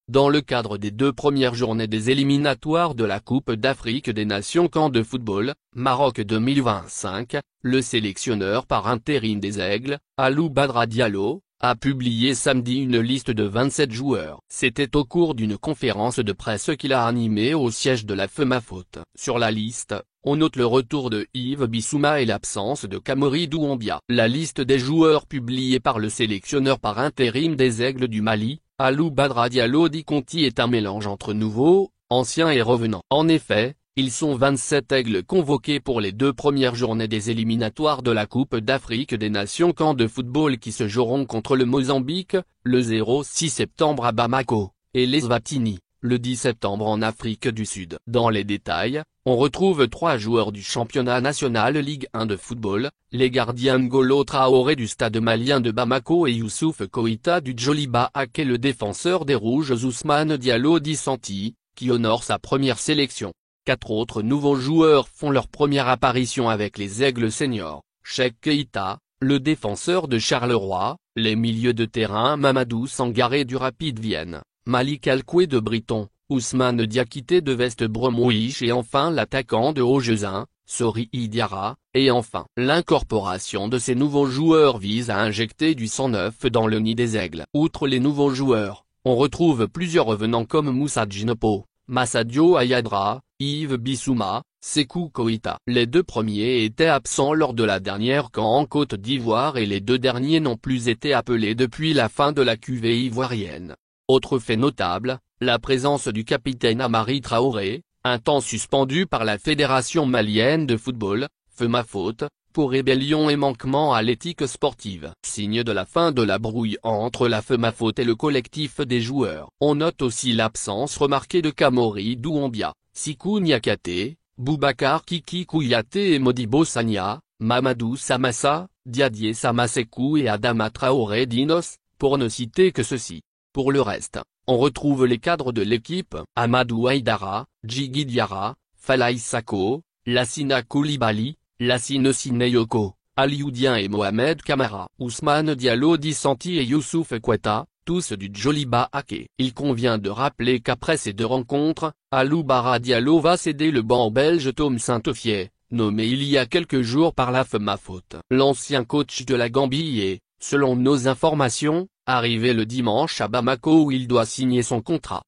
Dans le cadre des 2 premières journées des éliminatoires de la Coupe d'Afrique des Nations CAN de football, Maroc 2025, le sélectionneur par intérim des Aigles, Alou Badra Diallo, a publié samedi une liste de 27 joueurs. C'était au cours d'une conférence de presse qu'il a animée au siège de la FEMAFOOT. Sur la liste, on note le retour de Yves Bissouma et l'absence de Kamori Doumbia. La liste des joueurs publiée par le sélectionneur par intérim des Aigles du Mali, Alou Badra Diallo dit Conti est un mélange entre nouveaux, anciens et revenants. En effet, ils sont 27 aigles convoqués pour les 2 premières journées des éliminatoires de la Coupe d'Afrique des Nations CAN de football qui se joueront contre le Mozambique, le 6 septembre à Bamako, et l'Eswatini, le 10 septembre en Afrique du Sud. Dans les détails, on retrouve 3 joueurs du championnat national Ligue 1 de football, les gardiens N'Golo Traoré du stade malien de Bamako et Youssouf Koïta du Djoliba et le défenseur des Rouges Ousmane Diallo d'Issanti, qui honore sa première sélection. 4 autres nouveaux joueurs font leur première apparition avec les Aigles seniors, Cheikh Keïta, le défenseur de Charleroi, les milieux de terrain Mamadou Sangaré du Rapid Vienne, Malik Alkoué de Brighton, Ousmane Diakité de West Bromwich et enfin l'attaquant de Augezin, Sori Diarra, et enfin. L'incorporation de ces nouveaux joueurs vise à injecter du sang neuf dans le nid des Aigles. Outre les nouveaux joueurs, on retrouve plusieurs revenants comme Moussa Djinopo, Massadio Ayadra, Yves Bissouma, Sékou Koïta. Les 2 premiers étaient absents lors de la dernière CAN en Côte d'Ivoire et les 2 derniers n'ont plus été appelés depuis la fin de la cuvée ivoirienne. Autre fait notable, la présence du capitaine Amari Traoré, un temps suspendu par la Fédération malienne de football, FEMAFOOT, pour rébellion et manquement à l'éthique sportive. Signe de la fin de la brouille entre la FEMAFOOT et le collectif des joueurs. On note aussi l'absence remarquée de Kamori Doumbia, Sikou Niakate, Boubacar Kiki Kouyaté et Modibo Sagna, Mamadou Samassa, Diadier Samasekou et Adama Traoré Dinos, pour ne citer que ceux-ci. Pour le reste, on retrouve les cadres de l'équipe, Amadou Haïdara, Djigui Diarra, Falaï Sako, Lassina Koulibaly, Lassine Sineyoko, Aliou Dieng et Mohamed Kamara, Ousmane Diallo d'Issanti et Youssouf Koïta, tous du Djoliba Aké. Il convient de rappeler qu'après ces 2 rencontres, Alou Badra Diallo va céder le banc au Belge Tom Saint-Offier, nommé il y a quelques jours par la FEMAFOOT. L'ancien coach de la Gambie est, selon nos informations, arrivé le dimanche à Bamako où il doit signer son contrat.